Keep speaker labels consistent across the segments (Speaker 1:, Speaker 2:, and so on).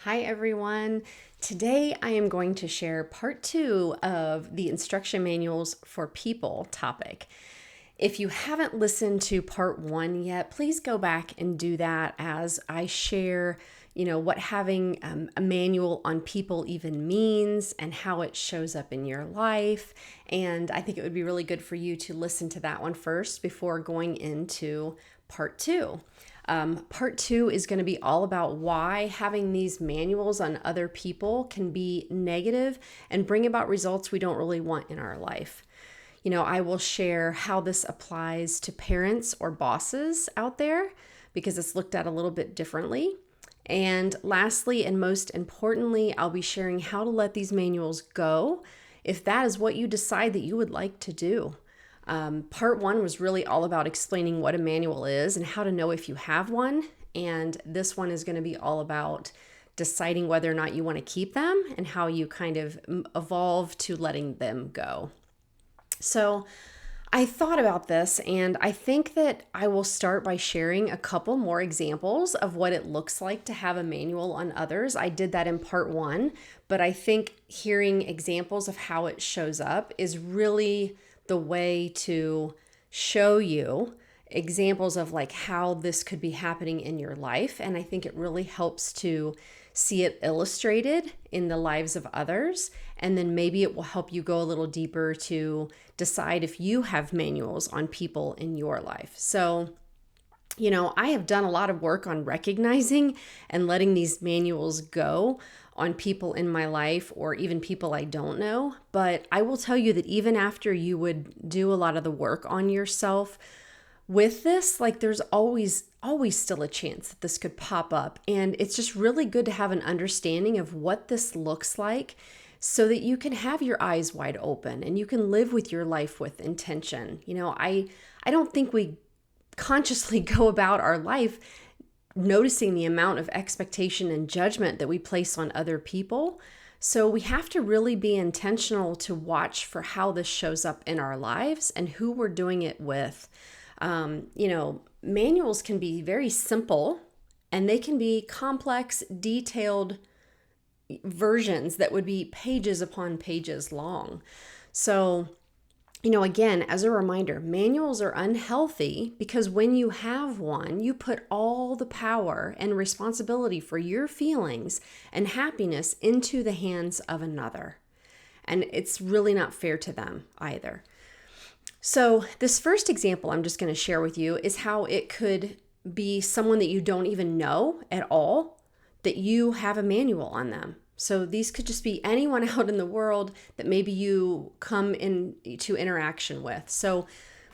Speaker 1: Hi everyone. Today I am going to share part 2 of the instruction manuals for people topic. If you haven't listened to part 1 yet, please go back and do that as I share, what having a manual on people even means and how it shows up in your life. And I think it would be really good for you to listen to that one first before going into part 2. Part 2 is going to be all about why having these manuals on other people can be negative and bring about results we don't really want in our life. I will share how this applies to parents or bosses out there because it's looked at a little bit differently. And lastly, and most importantly, I'll be sharing how to let these manuals go if that is what you decide that you would like to do. Part 1 was really all about explaining what a manual is and how to know if you have one. And this one is going to be all about deciding whether or not you want to keep them and how you kind of evolve to letting them go. So I thought about this, and I think that I will start by sharing a couple more examples of what it looks like to have a manual on others. I did that in part 1, but I think hearing examples of how it shows up is really the way to show you examples of like how this could be happening in your life. And I think it really helps to see it illustrated in the lives of others. And then maybe it will help you go a little deeper to decide if you have manuals on people in your life. So, I have done a lot of work on recognizing and letting these manuals go on people in my life or even people I don't know. But I will tell you that even after you would do a lot of the work on yourself with this, like there's always still a chance that this could pop up. And it's just really good to have an understanding of what this looks like so that you can have your eyes wide open and you can live with your life with intention. I don't think we consciously go about our life noticing the amount of expectation and judgment that we place on other people. So we have to really be intentional to watch for how this shows up in our lives and who we're doing it with. Manuals can be very simple and they can be complex, detailed versions that would be pages upon pages long. So, again, as a reminder, manuals are unhealthy because when you have one, you put all the power and responsibility for your feelings and happiness into the hands of another. And it's really not fair to them either. So this first example I'm just going to share with you is how it could be someone that you don't even know at all, that you have a manual on them. So these could just be anyone out in the world that maybe you come into interaction with. So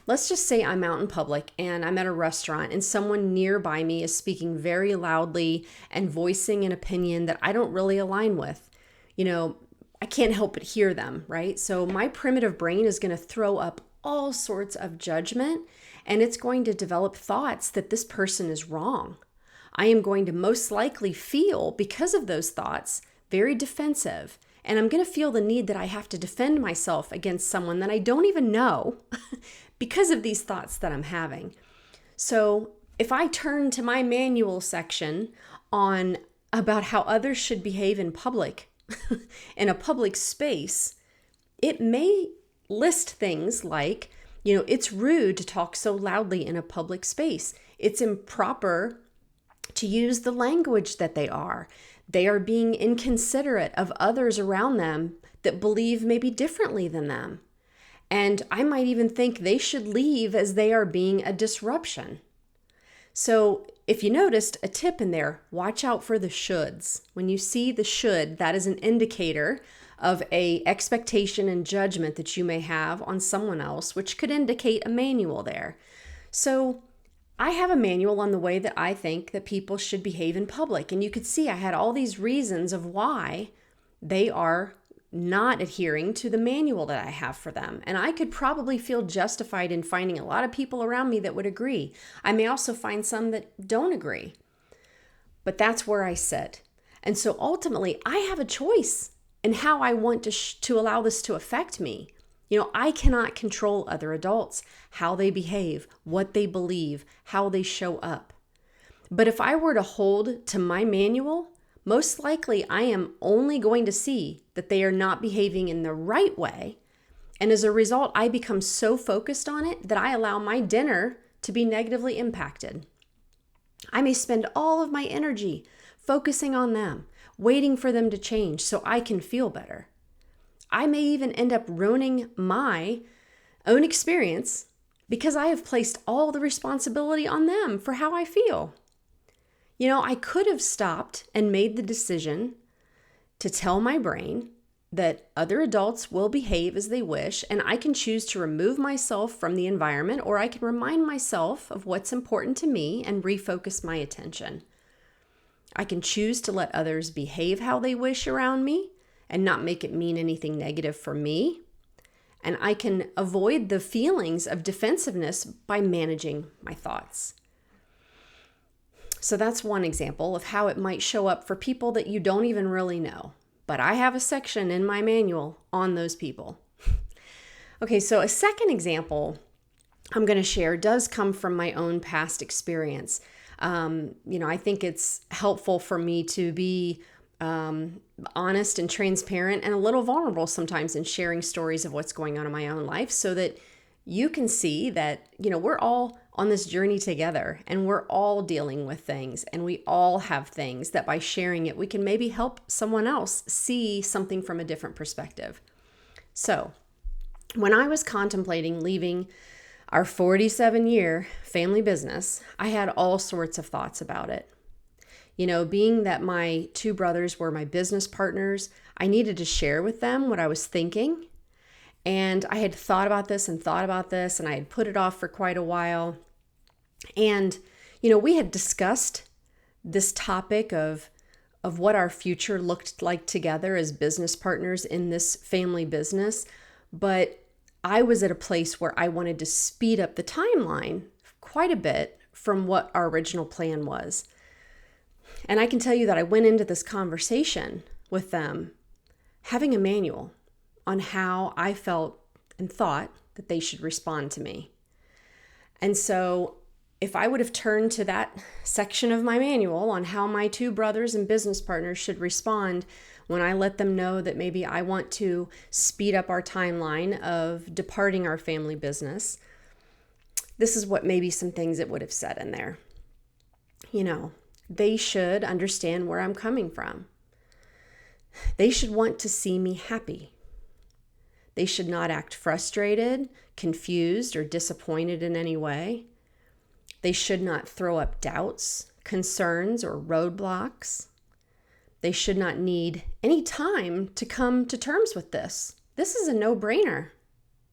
Speaker 1: let's just say I'm out in public and I'm at a restaurant and someone nearby me is speaking very loudly and voicing an opinion that I don't really align with. I can't help but hear them, right? So my primitive brain is going to throw up all sorts of judgment and it's going to develop thoughts that this person is wrong. I am going to most likely feel, because of those thoughts, very defensive. And I'm going to feel the need that I have to defend myself against someone that I don't even know because of these thoughts that I'm having. So if I turn to my manual section on about how others should behave in public, in a public space, it may list things like, it's rude to talk so loudly in a public space. It's improper to use the language that they are. They are being inconsiderate of others around them that believe maybe differently than them. And I might even think they should leave as they are being a disruption. So if you noticed a tip in there, watch out for the shoulds. When you see the should, that is an indicator of a expectation and judgment that you may have on someone else, which could indicate a manual there. So I have a manual on the way that I think that people should behave in public. And you could see I had all these reasons of why they are not adhering to the manual that I have for them. And I could probably feel justified in finding a lot of people around me that would agree. I may also find some that don't agree. But that's where I sit. And so ultimately, I have a choice in how I want to allow this to affect me. I cannot control other adults, how they behave, what they believe, how they show up. But if I were to hold to my manual, most likely I am only going to see that they are not behaving in the right way. And as a result, I become so focused on it that I allow my dinner to be negatively impacted. I may spend all of my energy focusing on them, waiting for them to change so I can feel better. I may even end up ruining my own experience because I have placed all the responsibility on them for how I feel. I could have stopped and made the decision to tell my brain that other adults will behave as they wish, and I can choose to remove myself from the environment, or I can remind myself of what's important to me and refocus my attention. I can choose to let others behave how they wish around me and not make it mean anything negative for me. And I can avoid the feelings of defensiveness by managing my thoughts. So that's one example of how it might show up for people that you don't even really know. But I have a section in my manual on those people. Okay, so a second example I'm going to share does come from my own past experience. I think it's helpful for me to be honest and transparent and a little vulnerable sometimes in sharing stories of what's going on in my own life so that you can see that, we're all on this journey together and we're all dealing with things and we all have things that by sharing it, we can maybe help someone else see something from a different perspective. So when I was contemplating leaving our 47-year family business, I had all sorts of thoughts about it. Being that my two brothers were my business partners, I needed to share with them what I was thinking. And I had thought about this and I had put it off for quite a while. And, we had discussed this topic of what our future looked like together as business partners in this family business. But I was at a place where I wanted to speed up the timeline quite a bit from what our original plan was. And I can tell you that I went into this conversation with them having a manual on how I felt and thought that they should respond to me. And so if I would have turned to that section of my manual on how my two brothers and business partners should respond when I let them know that maybe I want to speed up our timeline of departing our family business, this is what maybe some things it would have said in there. They should understand where I'm coming from. They should want to see me happy. They should not act frustrated, confused, or disappointed in any way. They should not throw up doubts, concerns, or roadblocks. They should not need any time to come to terms with this. This is a no-brainer.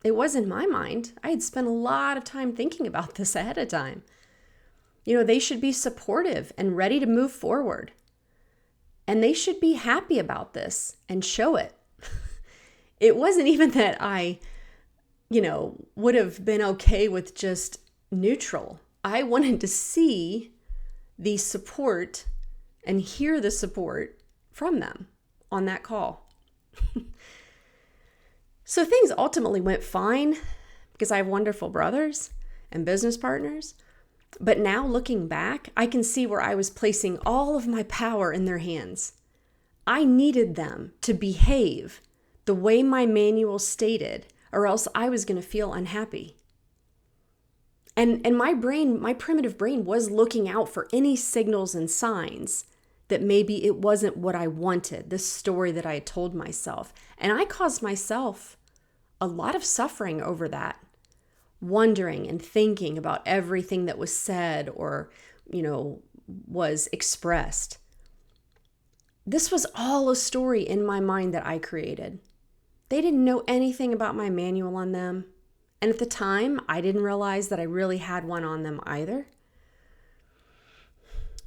Speaker 1: It was in my mind. I had spent a lot of time thinking about this ahead of time. They should be supportive and ready to move forward. And they should be happy about this and show it. It wasn't even that I, would have been okay with just neutral. I wanted to see the support and hear the support from them on that call. So things ultimately went fine because I have wonderful brothers and business partners. But now looking back, I can see where I was placing all of my power in their hands. I needed them to behave the way my manual stated, or else I was going to feel unhappy. And my brain, my primitive brain, was looking out for any signals and signs that maybe it wasn't what I wanted, this story that I had told myself. And I caused myself a lot of suffering over that, wondering and thinking about everything that was said or, was expressed. This was all a story in my mind that I created. They didn't know anything about my manual on them. And at the time, I didn't realize that I really had one on them either.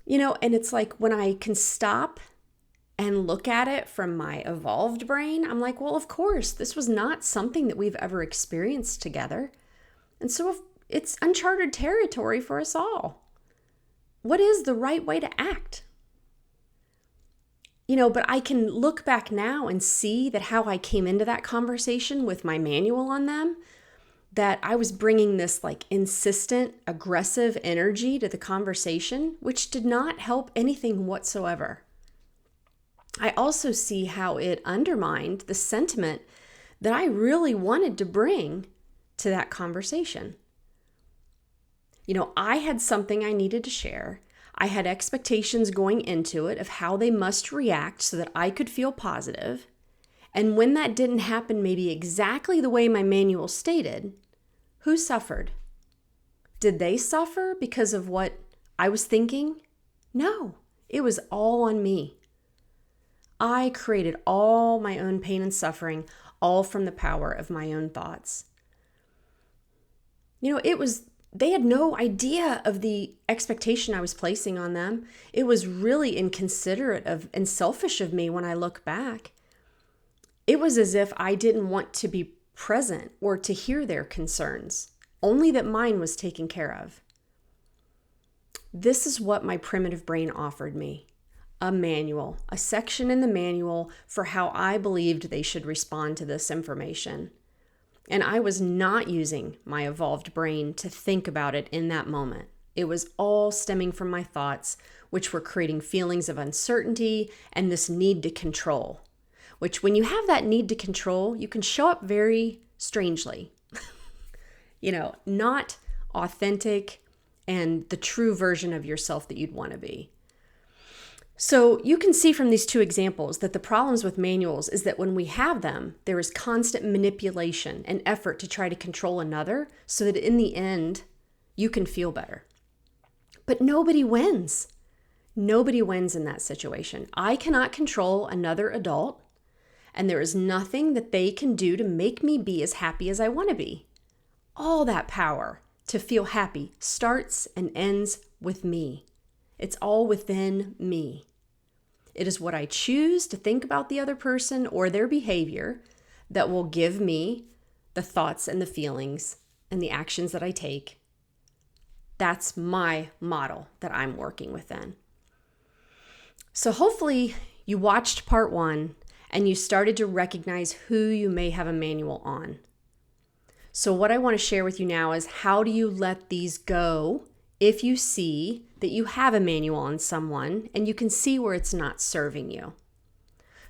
Speaker 1: And it's like when I can stop and look at it from my evolved brain, I'm like, well, of course, this was not something that we've ever experienced together. And so it's uncharted territory for us all. What is the right way to act? But I can look back now and see that how I came into that conversation with my manual on them, that I was bringing this like insistent, aggressive energy to the conversation, which did not help anything whatsoever. I also see how it undermined the sentiment that I really wanted to bring to that conversation. I had something I needed to share. I had expectations going into it of how they must react so that I could feel positive. And when that didn't happen maybe exactly the way my manual stated, who suffered? Did they suffer because of what I was thinking? No, it was all on me. I created all my own pain and suffering, all from the power of my own thoughts. They had no idea of the expectation I was placing on them. It was really inconsiderate and selfish of me when I look back. It was as if I didn't want to be present or to hear their concerns, only that mine was taken care of. This is what my primitive brain offered me. A manual, a section in the manual for how I believed they should respond to this information. And I was not using my evolved brain to think about it in that moment. It was all stemming from my thoughts, which were creating feelings of uncertainty and this need to control, which when you have that need to control, you can show up very strangely, not authentic and the true version of yourself that you'd want to be. So you can see from these two examples that the problems with manuals is that when we have them, there is constant manipulation and effort to try to control another so that in the end, you can feel better. But nobody wins. Nobody wins in that situation. I cannot control another adult, and there is nothing that they can do to make me be as happy as I want to be. All that power to feel happy starts and ends with me. It's all within me. It is what I choose to think about the other person or their behavior that will give me the thoughts and the feelings and the actions that I take. That's my model that I'm working within. So hopefully you watched part 1 and you started to recognize who you may have a manual on. So what I want to share with you now is how do you let these go if you see that you have a manual on someone and you can see where it's not serving you.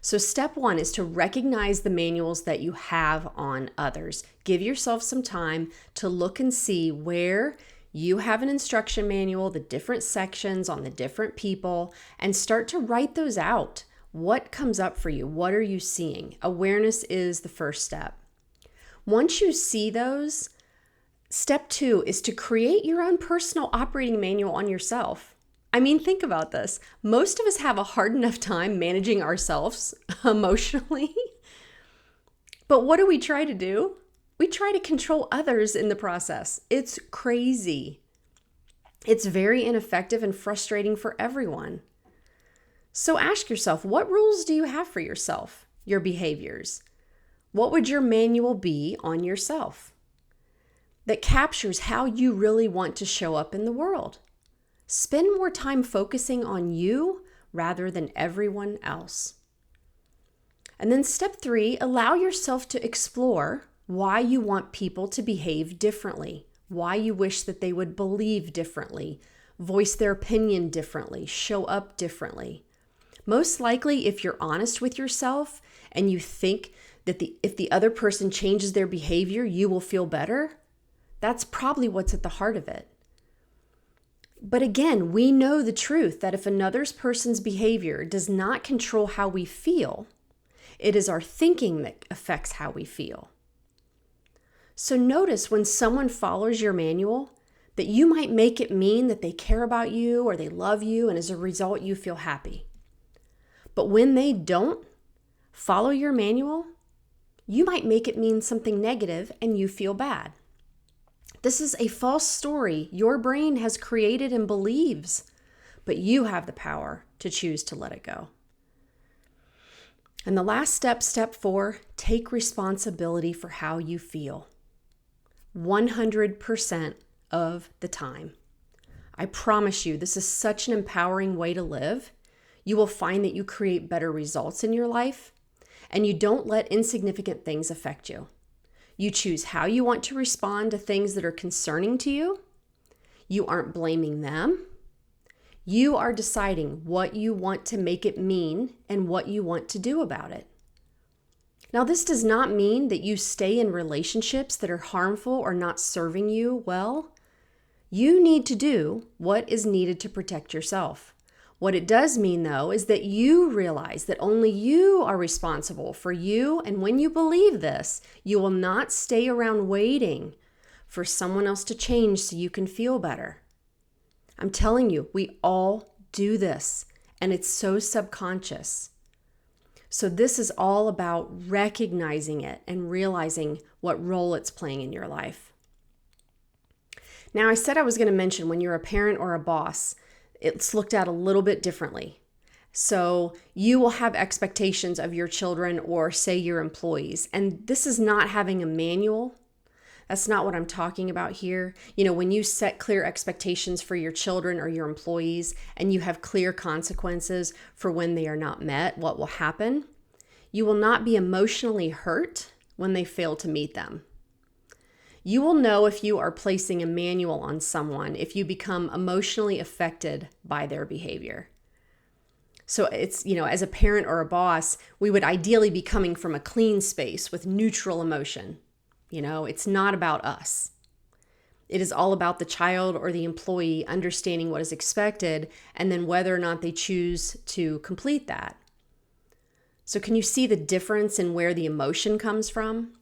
Speaker 1: So step 1 is to recognize the manuals that you have on others. Give yourself some time to look and see where you have an instruction manual, the different sections on the different people, and start to write those out. What comes up for you? What are you seeing? Awareness is the first step. Once you see those, step 2 is to create your own personal operating manual on yourself. I mean, think about this. Most of us have a hard enough time managing ourselves emotionally. But what do we try to do? We try to control others in the process. It's crazy. It's very ineffective and frustrating for everyone. So ask yourself, what rules do you have for yourself, your behaviors? What would your manual be on yourself that captures how you really want to show up in the world? Spend more time focusing on you rather than everyone else. And then step 3, allow yourself to explore why you want people to behave differently, why you wish that they would believe differently, voice their opinion differently, show up differently. Most likely, if you're honest with yourself and you think that if the other person changes their behavior, you will feel better, that's probably what's at the heart of it. But again, we know the truth that if another person's behavior does not control how we feel, it is our thinking that affects how we feel. So notice when someone follows your manual that you might make it mean that they care about you or they love you, and as a result, you feel happy. But when they don't follow your manual, you might make it mean something negative and you feel bad. This is a false story your brain has created and believes, but you have the power to choose to let it go. And the last step, step 4, take responsibility for how you feel. 100% of the time. I promise you, this is such an empowering way to live. You will find that you create better results in your life, and you don't let insignificant things affect you. You choose how you want to respond to things that are concerning to you. You aren't blaming them. You are deciding what you want to make it mean and what you want to do about it. Now, this does not mean that you stay in relationships that are harmful or not serving you well. You need to do what is needed to protect yourself. What it does mean, though, is that you realize that only you are responsible for you, and when you believe this, you will not stay around waiting for someone else to change so you can feel better. I'm telling you, we all do this, and it's so subconscious. So this is all about recognizing it and realizing what role it's playing in your life. Now, I said I was going to mention when you're a parent or a boss, it's looked at a little bit differently. So you will have expectations of your children or say your employees. And this is not having a manual. That's not what I'm talking about here. When you set clear expectations for your children or your employees and you have clear consequences for when they are not met, what will happen? You will not be emotionally hurt when they fail to meet them. You will know if you are placing a manual on someone if you become emotionally affected by their behavior. So it's, as a parent or a boss, we would ideally be coming from a clean space with neutral emotion. It's not about us. It is all about the child or the employee understanding what is expected and then whether or not they choose to complete that. So can you see the difference in where the emotion comes from?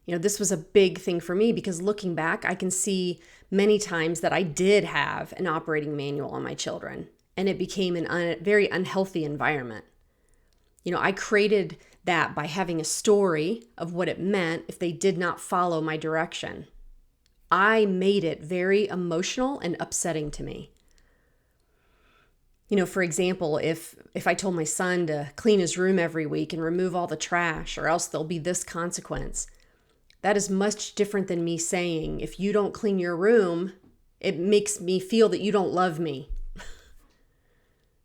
Speaker 1: This was a big thing for me because looking back, I can see many times that I did have an operating manual on my children, and it became a very unhealthy environment. I created that by having a story of what it meant if they did not follow my direction. I made it very emotional and upsetting to me. For example, if I told my son to clean his room every week and remove all the trash, or else there'll be this consequence, that is much different than me saying, if you don't clean your room, it makes me feel that you don't love me.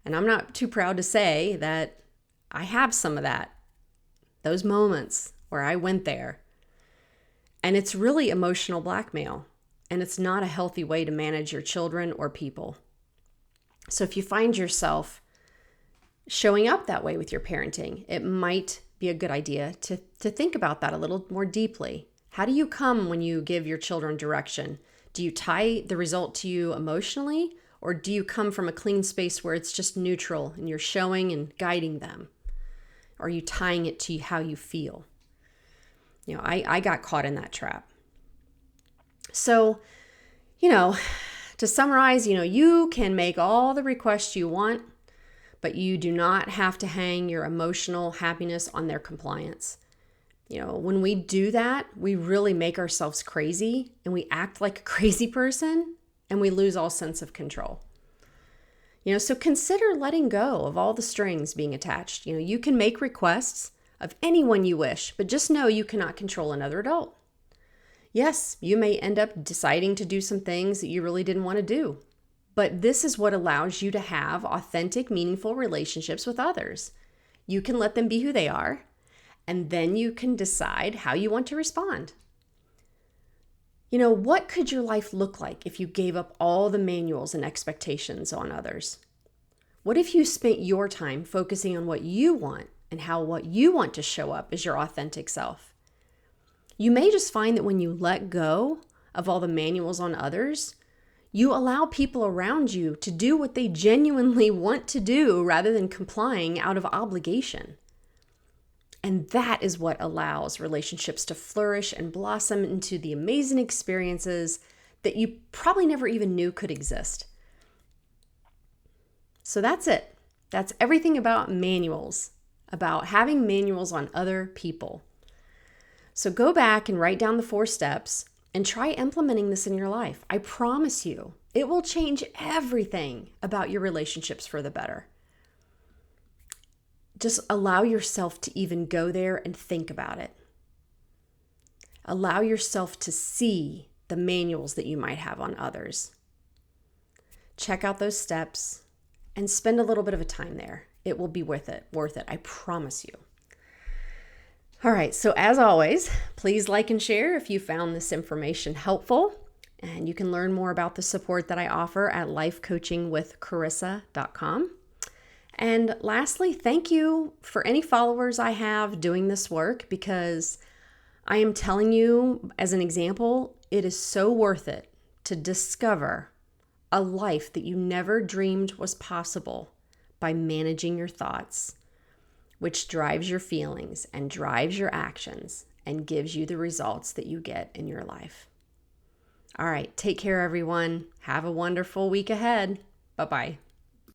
Speaker 1: And I'm not too proud to say that I have some of that, those moments where I went there. And it's really emotional blackmail, and it's not a healthy way to manage your children or people. So if you find yourself showing up that way with your parenting, it might be a good idea to think about that a little more deeply. How do you come when you give your children direction? Do you tie the result to you emotionally, or do you come from a clean space where it's just neutral and you're showing and guiding them? Or are you tying it to how you feel? I got caught in that trap. So, to summarize, you can make all the requests you want, but you do not have to hang your emotional happiness on their compliance. When we do that, we really make ourselves crazy and we act like a crazy person and we lose all sense of control. So consider letting go of all the strings being attached. You can make requests of anyone you wish, but just know you cannot control another adult. Yes, you may end up deciding to do some things that you really didn't want to do, but this is what allows you to have authentic, meaningful relationships with others. You can let them be who they are, and then you can decide how you want to respond. What could your life look like if you gave up all the manuals and expectations on others? What if you spent your time focusing on what you want and how what you want to show up as your authentic self? You may just find that when you let go of all the manuals on others, you allow people around you to do what they genuinely want to do rather than complying out of obligation. And that is what allows relationships to flourish and blossom into the amazing experiences that you probably never even knew could exist. So that's it. That's everything about manuals, about having manuals on other people. So go back and write down the 4 steps and try implementing this in your life. I promise you, it will change everything about your relationships for the better. Just allow yourself to even go there and think about it. Allow yourself to see the manuals that you might have on others. Check out those steps and spend a little bit of a time there. It will be worth it, I promise you. All right, so as always, please like and share if you found this information helpful. And you can learn more about the support that I offer at lifecoachingwithcarissa.com. And lastly, thank you for any followers I have doing this work, because I am telling you, as an example, it is so worth it to discover a life that you never dreamed was possible by managing your thoughts, which drives your feelings and drives your actions and gives you the results that you get in your life. All right, take care, everyone. Have a wonderful week ahead. Bye-bye.